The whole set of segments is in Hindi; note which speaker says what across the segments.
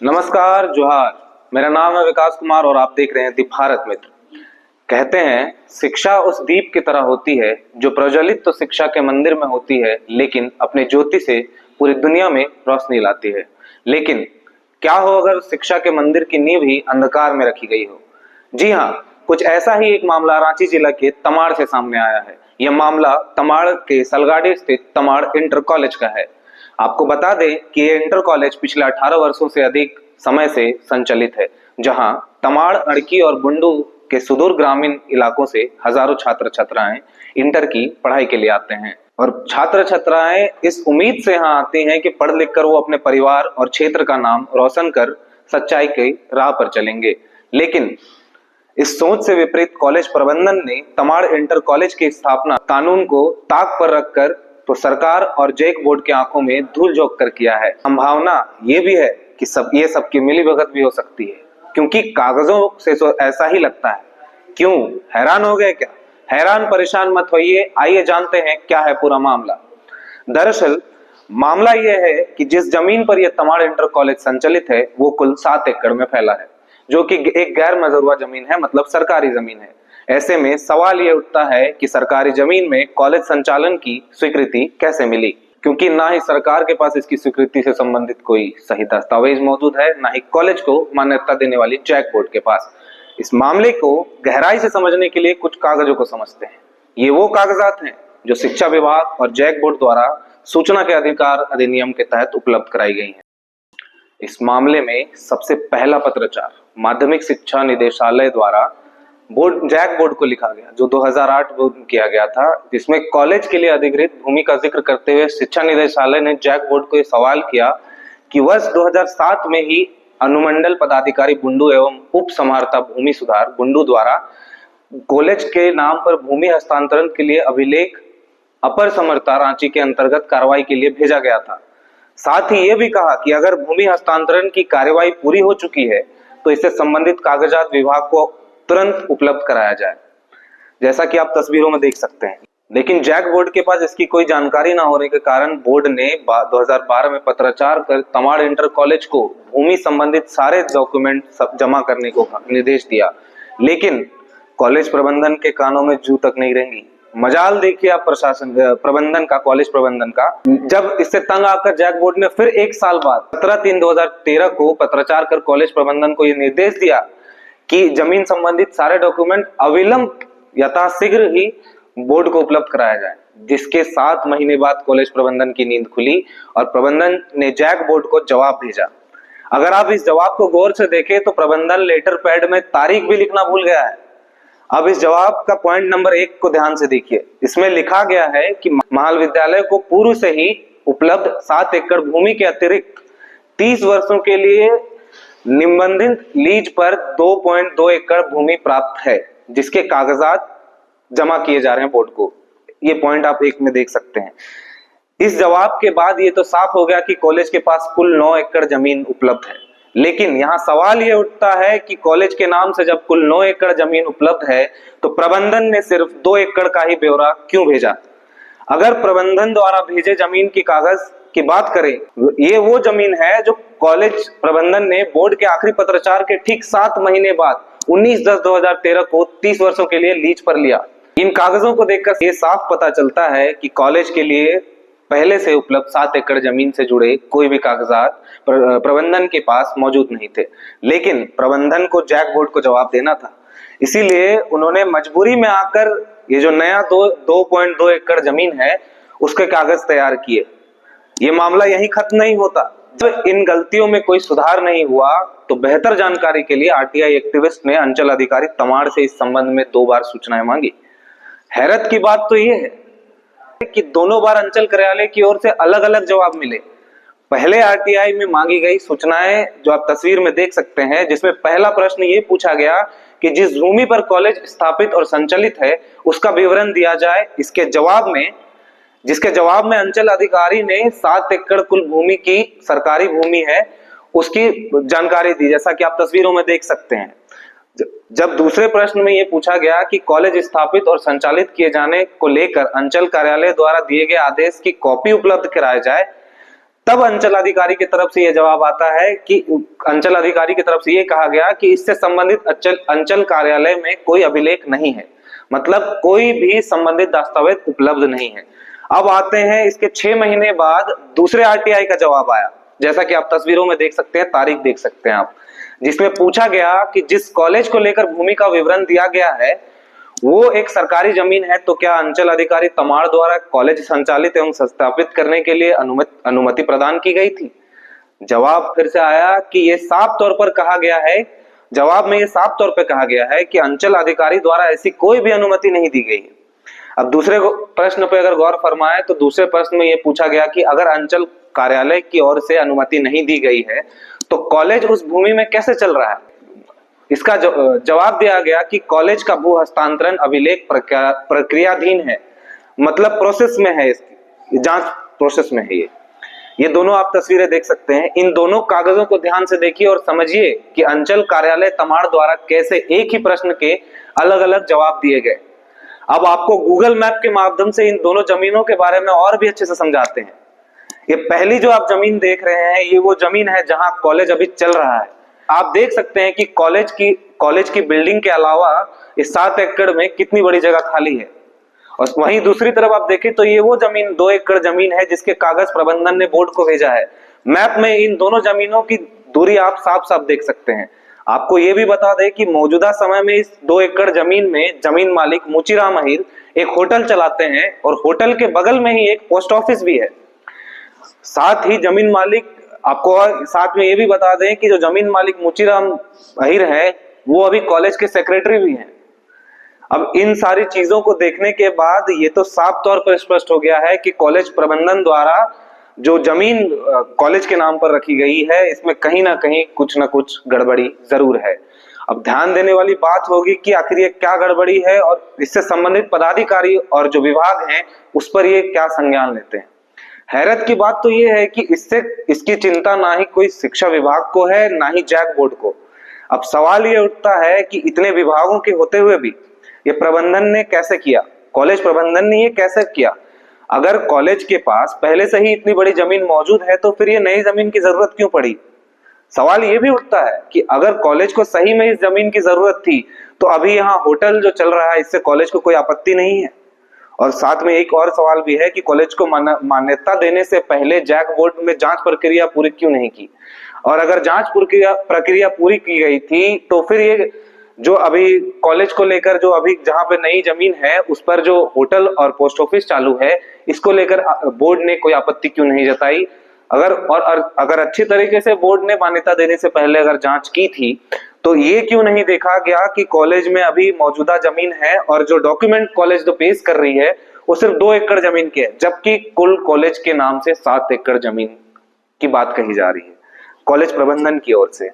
Speaker 1: नमस्कार, जोहार। मेरा नाम है विकास कुमार और आप देख रहे हैं दी भारत मित्र। कहते हैं शिक्षा उस दीप की तरह होती है जो प्रज्वलित तो शिक्षा के मंदिर में होती है, लेकिन अपने ज्योति से पूरी दुनिया में रोशनी लाती है। लेकिन क्या हो अगर शिक्षा के मंदिर की नींव ही अंधकार में रखी गई हो? जी हाँ, कुछ ऐसा ही एक मामला रांची जिला के तमाड़ से सामने आया है। यह मामला तमाड़ के सलगाड़ी स्थित तमाड़ इंटर कॉलेज का है। आपको बता दें कि ये इंटर कॉलेज पिछले 18 वर्षों से अधिक समय से संचालित है, जहां तमाड़, अड़की और बुंडू के सुदूर ग्रामीण इलाकों से हजारों छात्र छात्राएं इंटर की पढ़ाई के लिए आते हैं। और छात्र छात्राएं इस उम्मीद से यहाँ आती हैं कि पढ़ लिख कर वो अपने परिवार और क्षेत्र का नाम रोशन कर सच्चाई की राह पर चलेंगे। लेकिन इस सोच से विपरीत कॉलेज प्रबंधन ने तमाड़ इंटर कॉलेज की स्थापना कानून को ताक पर रखकर तो सरकार और जैक बोर्ड की आंखों में धूल झोंक कर किया है। संभावना ये भी है कि ये सबकी मिलीभगत भी हो सकती है, क्योंकि कागजों से तो ऐसा ही लगता है। क्यों, हैरान हो गए क्या? हैरान परेशान मत होइए, आइए जानते हैं क्या है पूरा मामला। दरअसल मामला यह है कि जिस जमीन पर यह तमाड़ इंटर कॉलेज संचालित है वो कुल 7 एकड़ में फैला है, जो कि एक गैर मजरूआ जमीन है, मतलब सरकारी जमीन है। ऐसे में सवाल ये उठता है कि सरकारी जमीन में कॉलेज संचालन की स्वीकृति कैसे मिली, क्योंकि ना ही सरकार के पास इसकी स्वीकृति से संबंधित कोई सही दस्तावेज मौजूद है, ना ही कॉलेज को मान्यता देने वाली जैक बोर्ड के पास। इस मामले को गहराई से समझने के लिए कुछ कागजों को समझते हैं। ये वो कागजात हैं जो शिक्षा विभाग और जैक बोर्ड द्वारा सूचना के अधिकार अधिनियम के तहत उपलब्ध कराई गई हैं। इस मामले में सबसे पहला पत्राचार माध्यमिक शिक्षा निदेशालय द्वारा जैक बोर्ड को लिखा गया, जो 2008 में किया गया था, जिसमें कॉलेज के लिए अधिग्रहित भूमि का जिक्र करते हुए शिक्षा निदेशालय ने जैक बोर्ड को यह सवाल किया कि वर्ष 2007 में ही अनुमंडल पदाधिकारी बुंडू एवं उप समाहर्ता भूमि सुधार बुंडू द्वारा कॉलेज के नाम पर भूमि हस्तांतरण के लिए अभिलेख अपर समर्था रांची के अंतर्गत कार्रवाई के लिए भेजा गया था। साथ ही यह भी कहा कि अगर भूमि हस्तांतरण की कार्यवाही पूरी हो चुकी है तो इससे संबंधित कागजात विभाग को तुरंत उपलब्ध कराया जाए, जैसा कि आप तस्वीरों में देख सकते हैं। लेकिन जैक बोर्ड के पास इसकी कोई जानकारी न होने के कारण बोर्ड ने 2012 में पत्राचार कर तमाड़ इंटर कॉलेज को भूमि संबंधित सारे डॉक्यूमेंट जमा करने को निर्देश दिया। लेकिन कॉलेज प्रबंधन के कानों में जू तक नहीं रहेंगी। मजाल देखिए आप प्रबंधन का, कॉलेज प्रबंधन का, जब इससे तंग आकर जैक बोर्ड ने फिर एक साल बाद 17/3/2013 को पत्राचार कर कॉलेज प्रबंधन को यह निर्देश दिया कि जमीन संबंधित सारे डॉक्यूमेंट अविलंब यथाशीघ्र ही बोर्ड को उपलब्ध कराया जाए, जिसके 7 महीने बाद कॉलेज प्रबंधन की नींद खुली और प्रबंधन ने जैक बोर्ड को जवाब भेजा। अगर आप इस जवाब को गौर से देखें तो प्रबंधन लेटर पैड में तारीख भी लिखना भूल गया है। अब इस जवाब का पॉइंट नंबर 1 को ध्यान से देखिए। इसमें लिखा गया है कि महाविद्यालय को पूर्व से ही उपलब्ध 7 एकड़ भूमि के अतिरिक्त 30 वर्षों के लिए निबंधित लीज पर 2.2 एकड़ भूमि प्राप्त है, जिसके कागजात जमा किए जा रहे हैं बोर्ड को। ये पॉइंट आप 1 में देख सकते हैं। इस जवाब के बाद ये तो साफ हो गया कि कॉलेज के पास कुल 9 एकड़ जमीन उपलब्ध है। लेकिन यहाँ सवाल ये उठता है कि कॉलेज के नाम से जब कुल 9 एकड़ जमीन उपलब्ध है तो प्रबंधन ने सिर्फ 2 एकड़ का ही ब्यौरा क्यों भेजा? अगर प्रबंधन द्वारा भेजे जमीन की कागज की बात करें, ये वो जमीन है जो कॉलेज प्रबंधन ने बोर्ड के आखिरी पत्राचार के ठीक 7 महीने बाद 19/10/2013 को 30 वर्षों के लिए लीज पर लिया। इन कागजों को देखकर ये साफ पता चलता है कि कॉलेज के लिए पहले से उपलब्ध 7 एकड़ जमीन से जुड़े कोई भी कागजात प्रबंधन के पास मौजूद नहीं थे। लेकिन प्रबंधन को जैक बोर्ड को जवाब देना था, इसीलिए उन्होंने मजबूरी में आकर ये जो नया 2.2 एकड़ जमीन है उसके कागज तैयार किए। ये मामला यहीं खत्म नहीं होता। जब इन गलतियों में कोई सुधार नहीं हुआ तो बेहतर जानकारी के लिए आरटीआई एक्टिविस्ट ने अंचल अधिकारी तमाड़ से इस संबंध में 2 बार सूचनाएं मांगी। हैरत की बात तो ये है कि दोनों बार अंचल कार्यालय की ओर से अलग अलग जवाब मिले। पहले आरटीआई में मांगी गई सूचनाएं जो आप तस्वीर में देख सकते हैं, जिसमें पहला प्रश्न ये पूछा गया कि जिस भूमि पर कॉलेज स्थापित और संचालित है उसका विवरण दिया जाए। जिसके जवाब में अंचल अधिकारी ने 7 एकड़ कुल भूमि की सरकारी भूमि है उसकी जानकारी दी, जैसा कि आप तस्वीरों में देख सकते हैं। जब दूसरे प्रश्न में यह पूछा गया कि कॉलेज स्थापित और संचालित किए जाने को लेकर अंचल कार्यालय द्वारा दिए गए आदेश की कॉपी उपलब्ध कराया जाए, तब अंचल अधिकारी की तरफ से यह जवाब आता है कि अंचल अधिकारी की तरफ से यह कहा गया कि इससे संबंधित अंचल कार्यालय में कोई अभिलेख नहीं है, मतलब कोई भी संबंधित दस्तावेज उपलब्ध नहीं है। अब आते हैं इसके 6 महीने बाद दूसरे आरटीआई का जवाब आया, जैसा कि आप तस्वीरों में देख सकते हैं, तारीख देख सकते हैं आप, जिसमें पूछा गया कि जिस कॉलेज को लेकर भूमि का विवरण दिया गया है वो एक सरकारी जमीन है, तो क्या अंचल अधिकारी तमाड़ द्वारा कॉलेज संचालित एवं संस्थापित करने के लिए अनुमति प्रदान की गई थी? जवाब फिर से आया कि ये साफ तौर पर कहा गया है, जवाब में ये साफ तौर पर कहा गया है कि अंचल अधिकारी द्वारा ऐसी कोई भी अनुमति नहीं दी गई है। अब दूसरे प्रश्न पे अगर गौर फरमाए तो दूसरे प्रश्न में ये पूछा गया कि अगर अंचल कार्यालय की ओर से अनुमति नहीं दी गई है तो कॉलेज उस भूमि में कैसे चल रहा है? इसका जवाब दिया गया कि कॉलेज का भू हस्तांतरण अभिलेख प्रक्रियाधीन है, मतलब प्रोसेस में है, इसकी जांच प्रोसेस में है। ये दोनों आप तस्वीरें देख सकते हैं। इन दोनों कागजों को ध्यान से देखिए और समझिए कि अंचल कार्यालय तमाड़ द्वारा कैसे एक ही प्रश्न के अलग अलग जवाब दिए गए। अब आपको गूगल मैप के माध्यम से इन दोनों जमीनों के बारे में और भी अच्छे से समझाते हैं। ये पहली जो आप जमीन देख रहे हैं ये वो जमीन है जहां कॉलेज अभी चल रहा है। आप देख सकते हैं कि कॉलेज की बिल्डिंग के अलावा इस 7 एकड़ में कितनी बड़ी जगह खाली है। और वहीं दूसरी तरफ आप देखें तो ये वो जमीन 2 एकड़ जमीन है जिसके कागज प्रबंधन ने बोर्ड को भेजा है। मैप में इन दोनों जमीनों की दूरी आप साफ साफ देख सकते हैं। आपको ये भी बता दें कि मौजूदा समय में इस 2 एकड़ जमीन में जमीन मालिक मुचीराम अहीर एक होटल चलाते हैं और होटल के बगल में ही एक पोस्ट ऑफिस भी है। साथ ही जमीन मालिक, आपको साथ में ये भी बता दें कि जो जमीन मालिक मुचीराम अहीर है वो अभी कॉलेज के सेक्रेटरी भी हैं। अब इन सारी चीजों को देखने के बाद ये तो साफ तौर पर स्पष्ट हो गया है कि कॉलेज प्रबंधन द्वारा जो जमीन कॉलेज के नाम पर रखी गई है इसमें कहीं ना कहीं कुछ ना कुछ गड़बड़ी जरूर है। अब ध्यान देने वाली बात होगी कि आखिर ये क्या गड़बड़ी है और इससे संबंधित पदाधिकारी और जो विभाग हैं उस पर ये क्या संज्ञान लेते हैं। हैरत की बात तो ये है कि इसकी चिंता ना ही कोई शिक्षा विभाग को है ना ही जैक बोर्ड को। अब सवाल ये उठता है कि इतने विभागों के होते हुए भी ये प्रबंधन ने कैसे किया, कॉलेज प्रबंधन ने ये कैसे किया? अगर कॉलेज के पास पहले से ही इतनी बड़ी जमीन मौजूद है तो फिर ये नई जमीन की जरूरत क्यों पड़ी? सवाल ये भी उठता है कि अगर कॉलेज को सही में इस जमीन की जरूरत थी तो अभी यहाँ होटल जो चल रहा है इससे कॉलेज को कोई आपत्ति नहीं है। और साथ में एक और सवाल भी है कि कॉलेज को मान्यता देने से पहले जैक बोर्ड में जांच प्रक्रिया पूरी क्यों नहीं की? और अगर जांच प्रक्रिया पूरी की गई थी तो फिर ये जो अभी कॉलेज को लेकर जो अभी जहां पे नई जमीन है उस पर जो होटल और पोस्ट ऑफिस चालू है इसको लेकर बोर्ड ने कोई आपत्ति क्यों नहीं जताई? अगर अच्छी तरीके से बोर्ड ने मान्यता देने से पहले अगर जांच की थी तो ये क्यों नहीं देखा गया कि कॉलेज में अभी मौजूदा जमीन है और जो डॉक्यूमेंट कॉलेज जो पेश कर रही है वो सिर्फ 2 एकड़ जमीन के है, जबकि कुल कॉलेज के नाम से 7 एकड़ जमीन की बात कही जा रही है कॉलेज प्रबंधन की ओर से।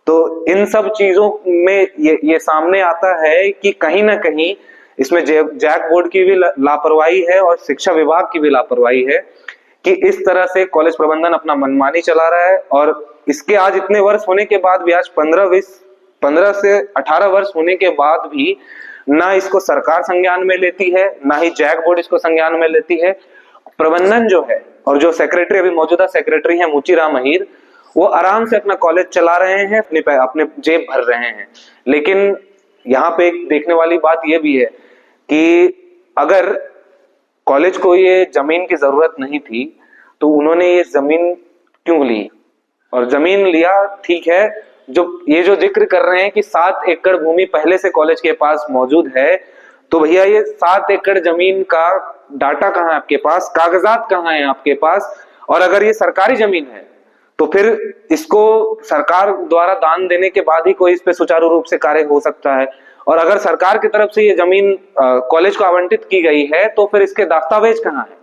Speaker 1: तो इन सब चीजों में ये सामने आता है कि कहीं ना कहीं इसमें जैक बोर्ड की भी लापरवाही है और शिक्षा विभाग की भी लापरवाही है कि इस तरह से कॉलेज प्रबंधन अपना मनमानी चला रहा है। और इसके आज इतने वर्ष होने के बाद भी, आज 15 से 18 वर्ष होने के बाद भी ना इसको सरकार संज्ञान में लेती है ना ही जैक बोर्ड इसको संज्ञान में लेती है। प्रबंधन जो है और जो सेक्रेटरी अभी मौजूदा सेक्रेटरी है मुचीराम अहीर वो आराम से अपना कॉलेज चला रहे हैं, अपने जेब भर रहे हैं। लेकिन यहाँ पे एक देखने वाली बात यह भी है कि अगर कॉलेज को ये जमीन की जरूरत नहीं थी तो उन्होंने ये जमीन क्यों ली? और जमीन लिया ठीक है, जो जिक्र कर रहे हैं कि 7 एकड़ भूमि पहले से कॉलेज के पास मौजूद है, तो भैया ये 7 एकड़ जमीन का डाटा कहाँ है आपके पास, कागजात कहाँ है आपके पास? और अगर ये सरकारी जमीन है तो फिर इसको सरकार द्वारा दान देने के बाद ही कोई इस पे सुचारू रूप से कार्य हो सकता है। और अगर सरकार की तरफ से ये जमीन कॉलेज को आवंटित की गई है तो फिर इसके दस्तावेज कहाँ है?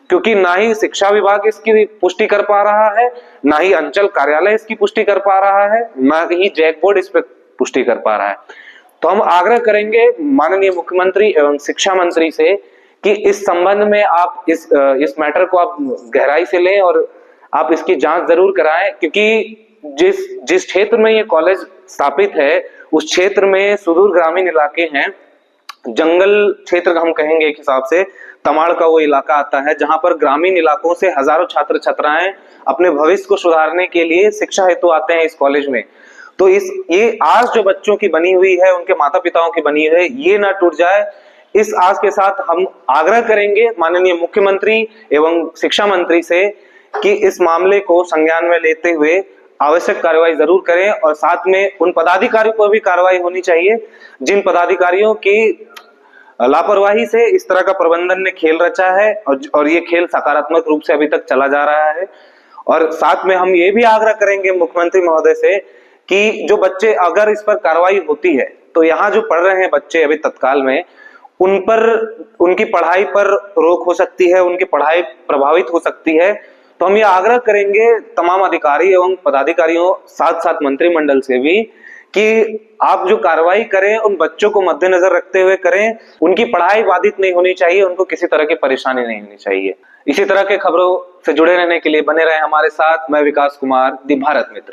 Speaker 1: क्योंकि ना ही शिक्षा विभाग इसकी पुष्टि कर पा रहा है, ना ही अंचल कार्यालय इसकी पुष्टि कर पा रहा है, ना ही जैक बोर्ड इस पे पुष्टि कर पा रहा है। तो हम आग्रह करेंगे माननीय मुख्यमंत्री एवं शिक्षा मंत्री से कि इस संबंध में आप इस मैटर को आप गहराई से लें और आप इसकी जांच जरूर कराएं, क्योंकि जिस क्षेत्र में ये कॉलेज स्थापित है उस क्षेत्र में सुदूर ग्रामीण इलाके हैं, जंगल क्षेत्र हम कहेंगे एक हिसाब से, तमाड़ का वो इलाका आता है जहां पर ग्रामीण इलाकों से हजारों छात्र छात्राएं अपने भविष्य को सुधारने के लिए शिक्षा हेतु आते हैं इस कॉलेज में। तो ये आस जो बच्चों की बनी हुई है, उनके माता पिताओं की बनी हुई है, ये ना टूट जाए। इस आस के साथ हम आग्रह करेंगे माननीय मुख्यमंत्री एवं शिक्षा मंत्री से कि इस मामले को संज्ञान में लेते हुए आवश्यक कार्रवाई जरूर करें, और साथ में उन पदाधिकारियों पर भी कार्रवाई होनी चाहिए जिन पदाधिकारियों की लापरवाही से इस तरह का प्रबंधन ने खेल रचा है, और ये खेल सकारात्मक रूप से अभी तक चला जा रहा है। और साथ में हम ये भी आग्रह करेंगे मुख्यमंत्री महोदय से कि जो बच्चे, अगर इस पर कार्रवाई होती है तो यहाँ जो पढ़ रहे हैं बच्चे अभी तत्काल में, उन पर, उनकी पढ़ाई पर रोक हो सकती है, उनकी पढ़ाई प्रभावित हो सकती है। तो हम ये आग्रह करेंगे तमाम अधिकारी एवं पदाधिकारियों, साथ साथ मंत्रिमंडल से भी, कि आप जो कार्रवाई करें उन बच्चों को मद्देनजर रखते हुए करें। उनकी पढ़ाई बाधित नहीं होनी चाहिए, उनको किसी तरह की परेशानी नहीं होनी चाहिए। इसी तरह के खबरों से जुड़े रहने के लिए बने रहे हमारे साथ। मैं विकास कुमार, दी भारत मित्र।